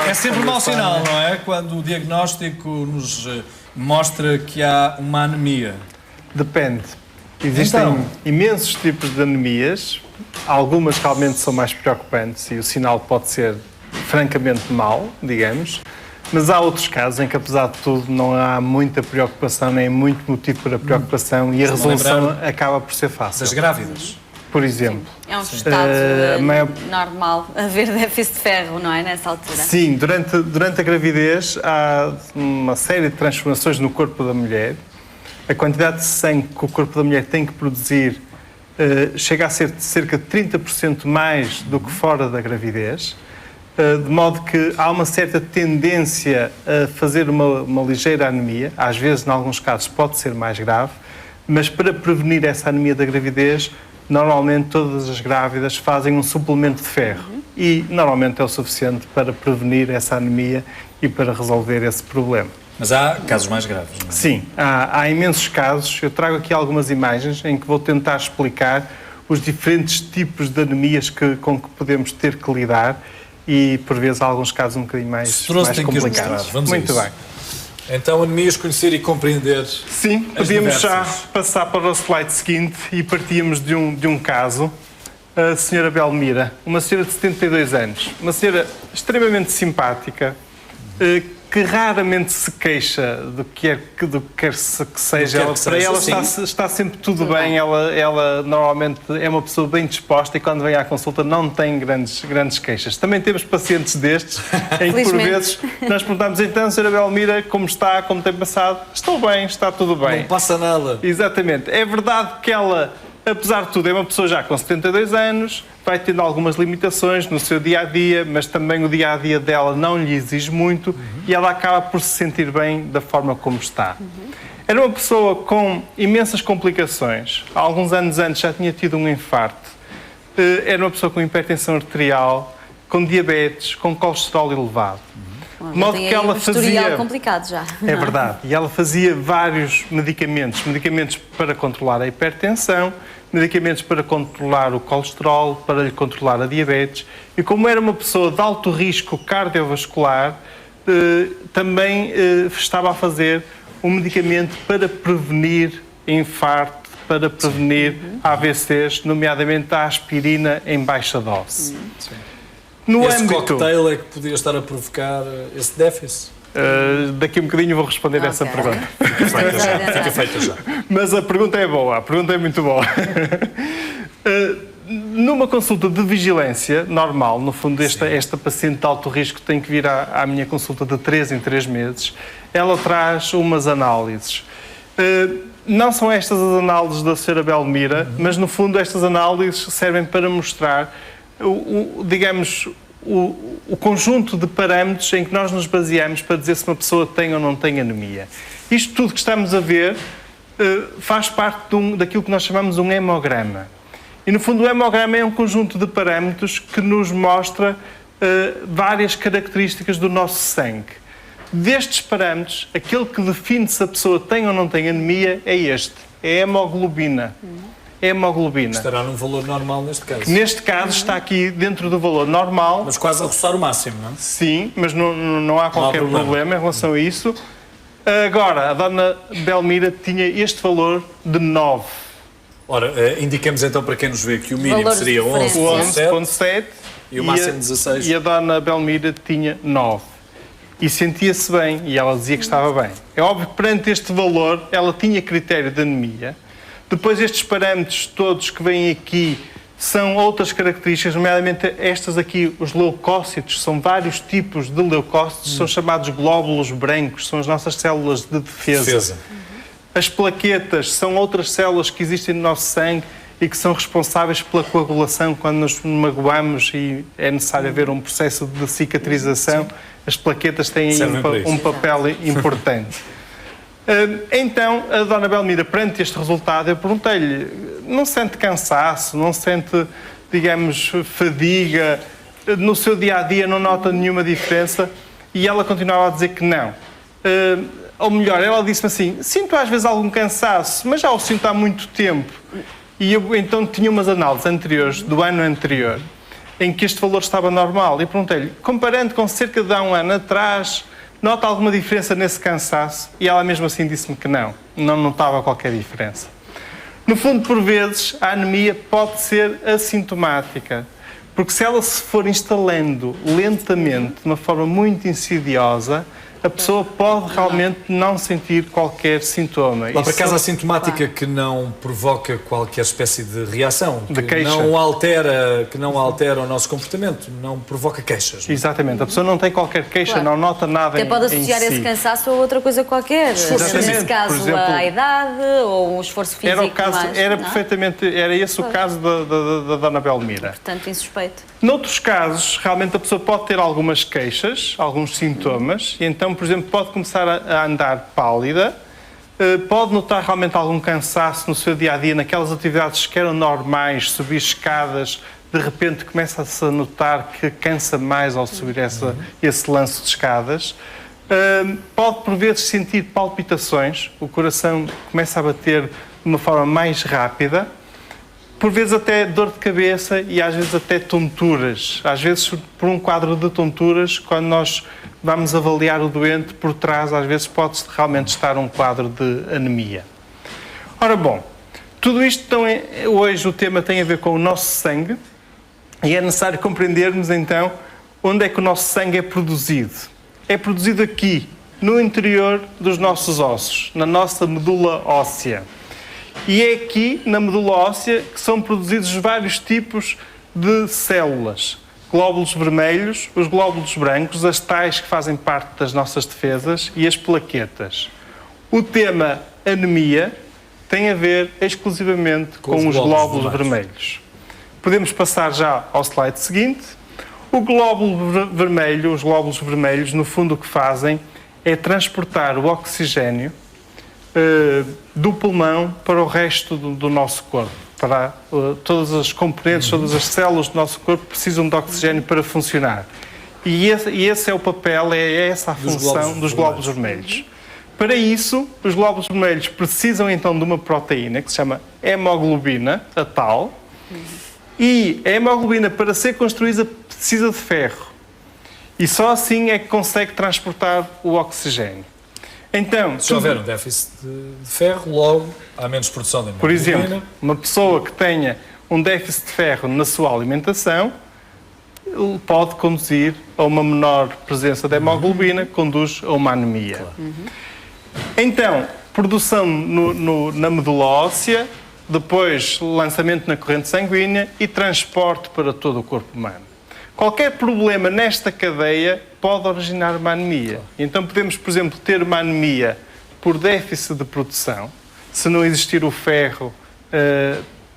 É sempre mau sinal, não é? Quando o diagnóstico nos mostra que há uma anemia. Depende. Existem imensos tipos de anemias, algumas realmente são mais preocupantes e o sinal pode ser francamente mau, digamos, mas há outros casos em que, apesar de tudo, não há muita preocupação, nem muito motivo para preocupação e a resolução acaba por ser fácil. Das grávidas. Por exemplo. Sim. É um estado normal haver déficit de ferro, não é? Nessa altura. Sim, durante a gravidez há uma série de transformações no corpo da mulher. A quantidade de sangue que o corpo da mulher tem que produzir chega a ser de cerca de 30% mais do que fora da gravidez, de modo que há uma certa tendência a fazer uma ligeira anemia. Às vezes, em alguns casos, pode ser mais grave, mas para prevenir essa anemia da gravidez, normalmente todas as grávidas fazem um suplemento de ferro e normalmente é o suficiente para prevenir essa anemia e para resolver esse problema. Mas há casos mais graves, não é? Sim, há imensos casos. Eu trago aqui algumas imagens em que vou tentar explicar os diferentes tipos de anemias com que podemos ter que lidar e, por vezes, há alguns casos um bocadinho mais complicados. Vamos Muito bem. Então, anemias, conhecer e compreender. Sim, podíamos já passar para o slide seguinte e partíamos de um caso. A senhora Belmira, uma senhora de 72 anos, uma senhora extremamente simpática, que raramente se queixa do que quer que seja. Para ela está sempre tudo bem. Ela normalmente é uma pessoa bem disposta e quando vem à consulta não tem grandes queixas. Também temos pacientes destes em que por vezes nós perguntamos então, Sra. Belmira, como está, como tem passado? Estou bem, está tudo bem. Não passa nada. Exatamente. É verdade que ela, apesar de tudo, é uma pessoa já com 72 anos, vai tendo algumas limitações no seu dia-a-dia, mas também o dia-a-dia dela não lhe exige muito e ela acaba por se sentir bem da forma como está. Era uma pessoa com imensas complicações. Há alguns anos antes já tinha tido um infarto. Era uma pessoa com hipertensão arterial, com diabetes, com colesterol elevado. De modo que ela fazia complicado já. É verdade. E ela fazia vários medicamentos para controlar a hipertensão, medicamentos para controlar o colesterol, para lhe controlar a diabetes. E como era uma pessoa de alto risco cardiovascular, também estava a fazer um medicamento para prevenir infarto, para prevenir AVCs, nomeadamente a aspirina em baixa dose. Esse cocktail é que podia estar a provocar esse déficit? Daqui a um bocadinho vou responder essa pergunta. Fica feita já. Mas a pergunta é boa, a pergunta é muito boa. Numa consulta de vigilância normal, no fundo esta paciente de alto risco tem que vir à minha consulta de 3 em 3 meses, ela traz umas análises. Não são estas as análises da Sra. Belmira, mas no fundo estas análises servem para mostrar o conjunto de parâmetros em que nós nos baseamos para dizer se uma pessoa tem ou não tem anemia. Isto tudo que estamos a ver faz parte daquilo que nós chamamos um hemograma. E, no fundo, o hemograma é um conjunto de parâmetros que nos mostra várias características do nosso sangue. Destes parâmetros, aquele que define se a pessoa tem ou não tem anemia é a hemoglobina. Hemoglobina. Estará num valor normal neste caso. Neste caso está aqui dentro do valor normal. Mas quase a roçar o máximo, não é? Sim, mas não há qualquer problema em relação a isso. Agora, a dona Belmira tinha este valor de 9. Ora, indiquemos então para quem nos vê que o mínimo seria 11,7 e o máximo 16. E a dona Belmira tinha 9. E sentia-se bem, e ela dizia que estava bem. É óbvio que perante este valor ela tinha critério de anemia. Depois estes parâmetros todos que vêm aqui são outras características, nomeadamente estas aqui, os leucócitos, são vários tipos de leucócitos, são chamados glóbulos brancos, são as nossas células de defesa. As plaquetas são outras células que existem no nosso sangue e que são responsáveis pela coagulação quando nos magoamos e é necessário haver um processo de cicatrização. As plaquetas têm um papel importante. Então, a dona Belmira, perante este resultado, eu perguntei-lhe, não sente cansaço, não sente, digamos, fadiga, no seu dia-a-dia não nota nenhuma diferença? E ela continuava a dizer que não. Ou melhor, ela disse-me assim, sinto às vezes algum cansaço, mas já o sinto há muito tempo. E eu então tinha umas análises anteriores, do ano anterior, em que este valor estava normal. E perguntei-lhe, comparando com cerca de há um ano atrás, nota alguma diferença nesse cansaço? E ela mesmo assim disse-me que não notava qualquer diferença. No fundo, por vezes, a anemia pode ser assintomática, porque se ela se for instalando lentamente, de uma forma muito insidiosa, a pessoa pode realmente não sentir qualquer sintoma. Lá para casa assintomática que não provoca qualquer espécie de reação, de queixa. Que não altera o nosso comportamento, não provoca queixas. Exatamente, a pessoa não tem qualquer queixa, não nota nada Até pode associar esse cansaço a outra coisa qualquer. Nesse caso, exemplo, a idade ou um esforço físico. Era esse o caso da Dona Belmira. Portanto, insuspeito. Noutros casos, realmente a pessoa pode ter algumas queixas, alguns sintomas, e então, por exemplo, pode começar a andar pálida, pode notar realmente algum cansaço no seu dia-a-dia, naquelas atividades que eram normais, subir escadas, de repente começa-se a notar que cansa mais ao subir esse lance de escadas. Pode, por vezes, sentir palpitações, o coração começa a bater de uma forma mais rápida, por vezes até dor de cabeça e às vezes até tonturas. Às vezes por um quadro de tonturas, quando nós vamos avaliar o doente, por trás às vezes pode realmente estar um quadro de anemia. Ora bom, tudo isto hoje o tema tem a ver com o nosso sangue e é necessário compreendermos então onde é que o nosso sangue é produzido. É produzido aqui, no interior dos nossos ossos, na nossa medula óssea. E é aqui, na medula óssea, que são produzidos vários tipos de células. Glóbulos vermelhos, os glóbulos brancos, as tais que fazem parte das nossas defesas e as plaquetas. O tema anemia tem a ver exclusivamente com os glóbulos vermelhos. Podemos passar já ao slide seguinte. O glóbulo vermelho, os glóbulos vermelhos, no fundo o que fazem é transportar o oxigênio do pulmão para o resto do nosso corpo. Para todas as componentes, todas as células do nosso corpo precisam de oxigênio para funcionar. E esse é o papel, é essa a função dos glóbulos vermelhos. Para isso, os glóbulos vermelhos precisam então de uma proteína que se chama hemoglobina, a tal, e a hemoglobina, para ser construída, precisa de ferro. E só assim é que consegue transportar o oxigênio. Então, se houver um déficit de ferro, logo há menos produção de hemoglobina. Por exemplo, uma pessoa que tenha um déficit de ferro na sua alimentação pode conduzir a uma menor presença de hemoglobina, conduz a uma anemia. Claro. Então, produção na medula óssea, depois lançamento na corrente sanguínea e transporte para todo o corpo humano. Qualquer problema nesta cadeia pode originar uma anemia. Então podemos, por exemplo, ter uma anemia por déficit de produção. Se não existir o ferro,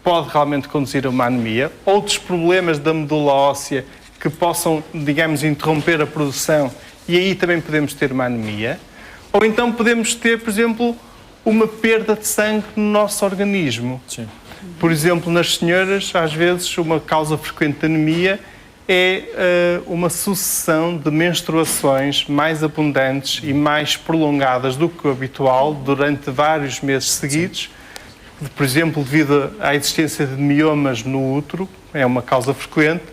pode realmente conduzir a uma anemia. Outros problemas da medula óssea que possam, digamos, interromper a produção e aí também podemos ter uma anemia. Ou então podemos ter, por exemplo, uma perda de sangue no nosso organismo. Sim. Por exemplo, nas senhoras, às vezes, uma causa frequente de anemia é uma sucessão de menstruações mais abundantes e mais prolongadas do que o habitual durante vários meses seguidos. Sim. Por exemplo, devido à existência de miomas no útero, é uma causa frequente,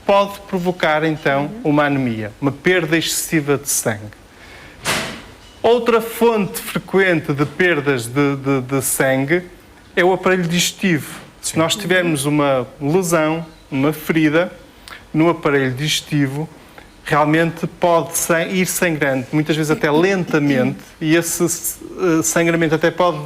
pode provocar então uma anemia, uma perda excessiva de sangue. Outra fonte frequente de perdas de sangue é o aparelho digestivo. Se nós tivermos uma lesão, uma ferida no aparelho digestivo, realmente pode ir sangrando, muitas vezes até lentamente, e esse sangramento até pode,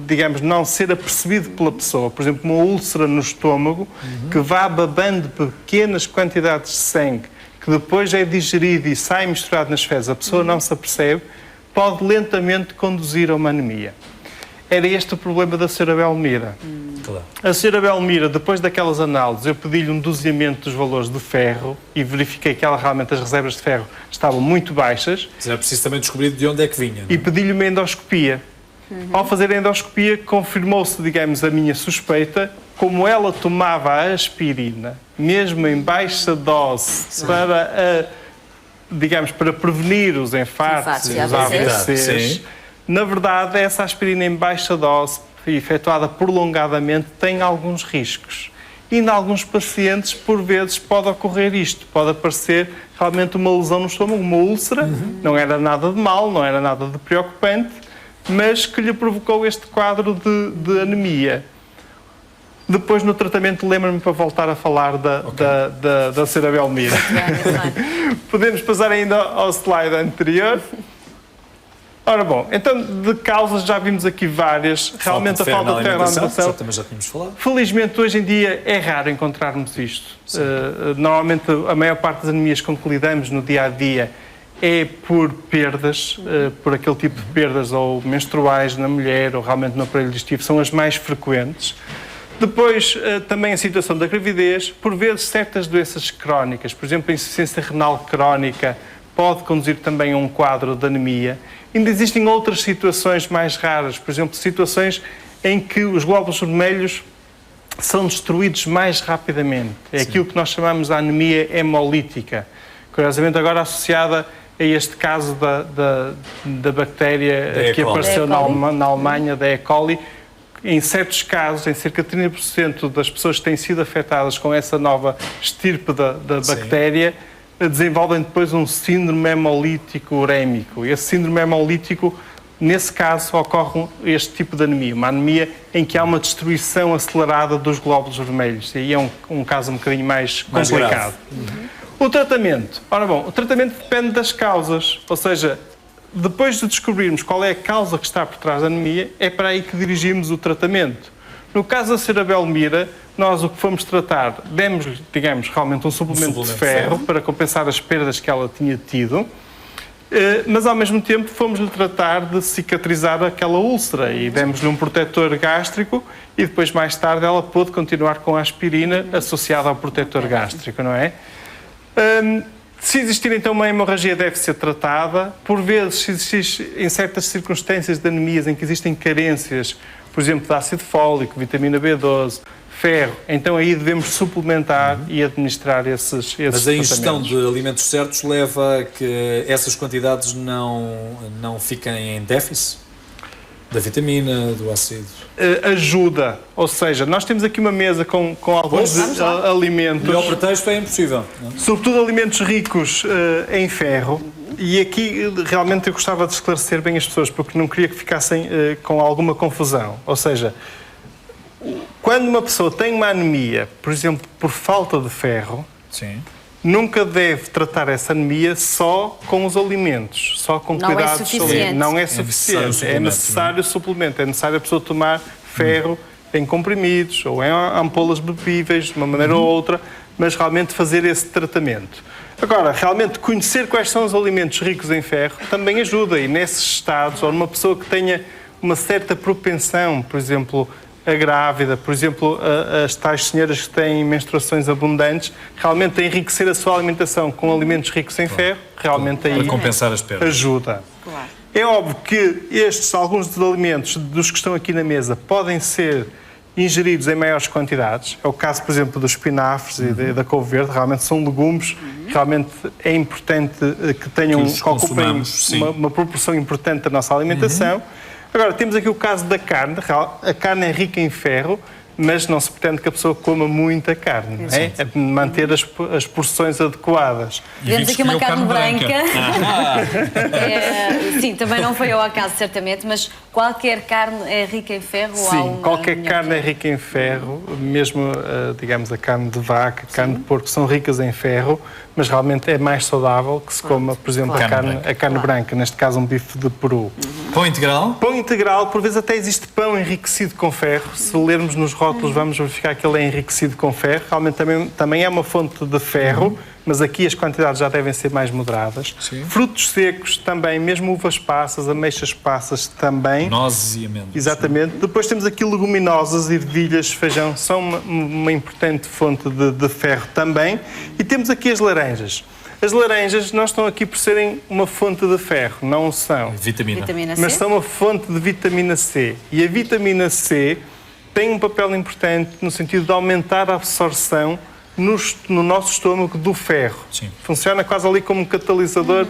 digamos, não ser apercebido pela pessoa. Por exemplo, uma úlcera no estômago, que vá babando pequenas quantidades de sangue, que depois é digerido e sai misturado nas fezes, a pessoa não se apercebe, pode lentamente conduzir a uma anemia. Era este o problema da Sra. Belmira. Claro. A Sra. Belmira, depois daquelas análises, eu pedi-lhe um doseamento dos valores de ferro e verifiquei que realmente as reservas de ferro estavam muito baixas. Mas era preciso também descobrir de onde é que vinha. Não é? E pedi-lhe uma endoscopia. Ao fazer a endoscopia, confirmou-se, digamos, a minha suspeita, como ela tomava a aspirina, mesmo em baixa dose, para prevenir os infartos e os AVCs. Na verdade, essa aspirina em baixa dose, efetuada prolongadamente, tem alguns riscos. e em alguns pacientes, por vezes, pode ocorrer isto. Pode aparecer realmente uma lesão no estômago, uma úlcera, não era nada de mal, não era nada de preocupante, mas que lhe provocou este quadro de anemia. Depois, no tratamento, lembro-me para voltar a falar da cerebelmira. Podemos passar ainda ao slide anterior. Ora bom, então de causas já vimos aqui várias. Realmente a falta de ferro na alimentação. Também já tínhamos falado. Felizmente hoje em dia é raro encontrarmos isto. Normalmente a maior parte das anemias com que lidamos no dia a dia é por perdas, por aquele tipo de perdas ou menstruais na mulher ou realmente no aparelho digestivo, são as mais frequentes. Depois, também a situação da gravidez, por vezes certas doenças crónicas, por exemplo, a insuficiência renal crónica, pode conduzir também a um quadro de anemia. Ainda existem outras situações mais raras, por exemplo, situações em que os glóbulos vermelhos são destruídos mais rapidamente. É aquilo que nós chamamos de anemia hemolítica. Curiosamente, agora associada a este caso da bactéria que apareceu na Alemanha, da E. coli. Em certos casos, em cerca de 30% das pessoas que têm sido afetadas com essa nova estirpe da bactéria, desenvolvem depois um síndrome hemolítico urémico. Esse síndrome hemolítico, nesse caso, ocorre este tipo de anemia. Uma anemia em que há uma destruição acelerada dos glóbulos vermelhos. E aí é um caso um bocadinho mais complicado. O tratamento. Ora bom, o tratamento depende das causas. Ou seja, depois de descobrirmos qual é a causa que está por trás da anemia, é para aí que dirigimos o tratamento. No caso da cerebelmira, nós o que fomos tratar, demos-lhe, digamos, realmente um suplemento de ferro para compensar as perdas que ela tinha tido, mas ao mesmo tempo fomos-lhe tratar de cicatrizar aquela úlcera e demos-lhe um protetor gástrico e depois mais tarde ela pôde continuar com a aspirina associada ao protetor gástrico, não é? Se existir então uma hemorragia deve ser tratada. Por vezes, se existir em certas circunstâncias de anemias em que existem carências, por exemplo, de ácido fólico, vitamina B12, ferro, então aí devemos suplementar e administrar esses Mas a ingestão de alimentos certos leva a que essas quantidades não fiquem em déficit? Da vitamina, do ácido? Ajuda. Ou seja, nós temos aqui uma mesa com alguns alimentos. Melhor pretexto é impossível. Não? Sobretudo alimentos ricos em ferro. E aqui realmente eu gostava de esclarecer bem as pessoas, porque não queria que ficassem com alguma confusão. Ou seja, quando uma pessoa tem uma anemia, por exemplo, por falta de ferro, nunca deve tratar essa anemia só com os alimentos, só com cuidados. Não é suficiente. É necessário suplemento. É necessário a pessoa tomar ferro em comprimidos ou em ampolas bebíveis, de uma maneira ou outra, mas realmente fazer esse tratamento. Agora, realmente conhecer quais são os alimentos ricos em ferro também ajuda. E nesses estados, ou numa pessoa que tenha uma certa propensão, por exemplo, a grávida, por exemplo, as tais senhoras que têm menstruações abundantes, realmente a enriquecer a sua alimentação com alimentos ricos em ferro, realmente aí compensar as perdas. Ajuda. É óbvio que alguns dos alimentos dos que estão aqui na mesa podem ser ingeridos em maiores quantidades. É o caso, por exemplo, dos espinafres e da couve verde. Realmente são legumes. Realmente é importante que tenham, que ocupem uma proporção importante da nossa alimentação. Agora, temos aqui o caso da carne. A carne é rica em ferro, mas não se pretende que a pessoa coma muita carne. É manter as porções adequadas. Temos aqui uma carne branca. Sim, também não foi ao acaso, certamente, mas qualquer carne é rica em ferro? Sim, qualquer carne é rica em ferro, mesmo, digamos, a carne de vaca, a carne de porco, são ricas em ferro, mas realmente é mais saudável que se coma, por exemplo, a carne branca, neste caso um bife de peru. Pão integral? Pão integral, por vezes até existe pão enriquecido com ferro. Se lermos nos rótulos vamos verificar que ele é enriquecido com ferro. Realmente também é uma fonte de ferro, mas aqui as quantidades já devem ser mais moderadas. Frutos secos também, mesmo uvas passas, ameixas passas também. Nozes e amêndoas. Exatamente. Depois temos aqui leguminosas, ervilhas, feijão, são uma importante fonte de ferro também. E temos aqui as laranjas. As laranjas não estão aqui por serem uma fonte de ferro, não são. Vitamina C. Mas são uma fonte de vitamina C. E a vitamina C tem um papel importante no sentido de aumentar a absorção no nosso estômago do ferro. Funciona quase ali como um catalisador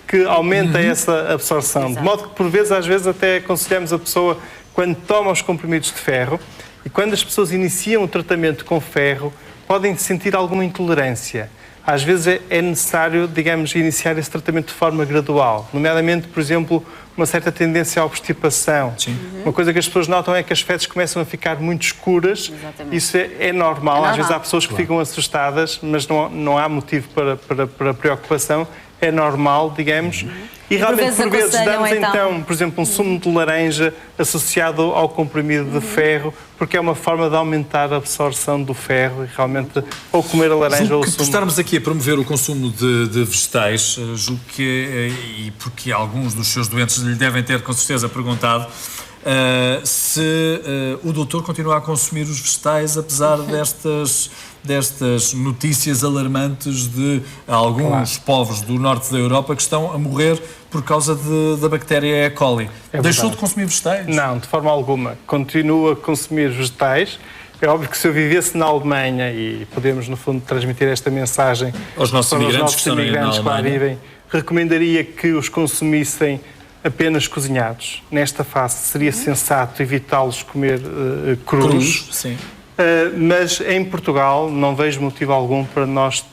que aumenta essa absorção. De modo que, por vezes, às vezes, até aconselhamos a pessoa, quando toma os comprimidos de ferro, E quando as pessoas iniciam o tratamento com ferro, podem sentir alguma intolerância. Às vezes é necessário, digamos, iniciar esse tratamento de forma gradual, nomeadamente, por exemplo, uma certa tendência à obstipação. Sim. Uma coisa que as pessoas notam é que as fezes começam a ficar muito escuras. Exatamente. Isso é normal. Às vezes há pessoas que Claro. ficam assustadas, mas não há motivo para preocupação. É normal, digamos. E realmente, por vezes, damos então, por exemplo, um sumo de laranja associado ao comprimido de ferro, porque é uma forma de aumentar a absorção do ferro e realmente, ou comer a laranja Julgo ou o que por sumo. estarmos aqui a promover o consumo de vegetais, julgo que, e porque alguns dos seus doentes lhe devem ter com certeza perguntado, se o doutor continua a consumir os vegetais apesar destas notícias alarmantes de alguns povos do norte da Europa que estão a morrer por causa da bactéria E. coli. Deixou de consumir vegetais? Não, de forma alguma. Continuo a consumir vegetais. É óbvio que se eu vivesse na Alemanha, e podemos, no fundo, transmitir esta mensagem aos nossos imigrantes que estão na que lá Alemanha, vivem, recomendaria que os consumissem apenas cozinhados. Nesta fase seria sensato evitá-los comer crus. Sim. Mas em Portugal não vejo motivo algum para nós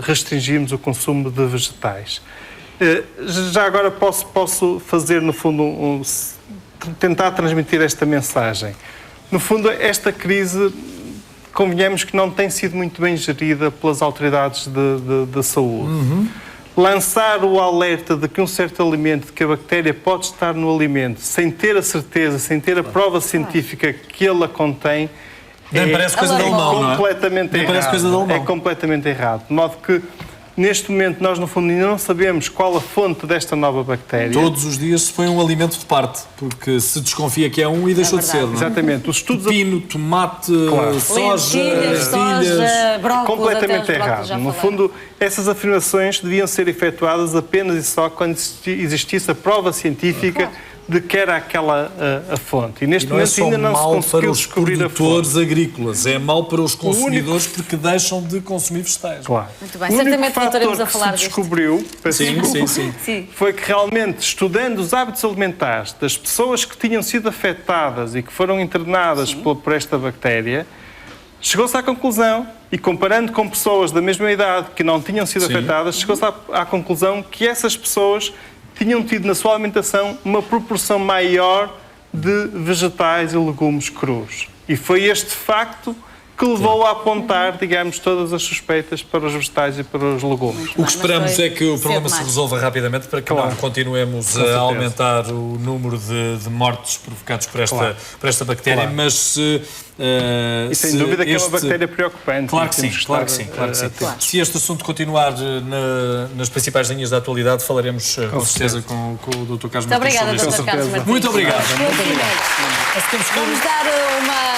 restringirmos o consumo de vegetais. Já agora posso fazer, no fundo, tentar transmitir esta mensagem. No fundo, esta crise, convenhamos que não tem sido muito bem gerida pelas autoridades de saúde. Lançar o alerta de que um certo alimento, de que a bactéria pode estar no alimento, sem ter a certeza, sem ter a prova científica que ele a contém, Nem parece coisa de alemão, não é? completamente Nem errado. parece coisa de alemão. É completamente errado. De modo que, neste momento, nós, no fundo, ainda não sabemos qual a fonte desta nova bactéria. Todos os dias se põe um alimento de parte, porque se desconfia que é um e deixou de ser, não é? Exatamente. Os estudos Pepino, tomate, soja, Lentilhas, soja, brócolis, completamente até os brócolis errado. já No falei. fundo, essas afirmações deviam ser efetuadas apenas e só quando existisse a prova científica de que era aquela a fonte. E neste E não é momento só ainda não se mau para conseguiu os descobrir a fonte. produtores agrícolas, é mau para os consumidores porque deixam de consumir vegetais. Claro. Muito bem, O único certamente voltaremos fator a falar que se disto. descobriu, peço Sim, desculpa, sim. foi que realmente, estudando os hábitos alimentares das pessoas que tinham sido afetadas e que foram internadas por esta bactéria, chegou-se à conclusão, e comparando com pessoas da mesma idade que não tinham sido afetadas, chegou-se à conclusão que essas pessoas tinham tido na sua alimentação uma proporção maior de vegetais e legumes crus. E foi este facto que levou a apontar, digamos, todas as suspeitas para os vegetais e para os legumes. O que esperamos é que o problema se resolva rapidamente para que não continuemos a aumentar o número de mortes provocados por esta bactéria, mas se... e sem dúvida que é uma bactéria preocupante. Claro que sim, claro que sim. Se este assunto continuar nas principais linhas da atualidade, falaremos com certeza com o Dr. Carlos Martins. Muito obrigada, Dr. Carlos Martins. Muito obrigado. Vamos dar uma...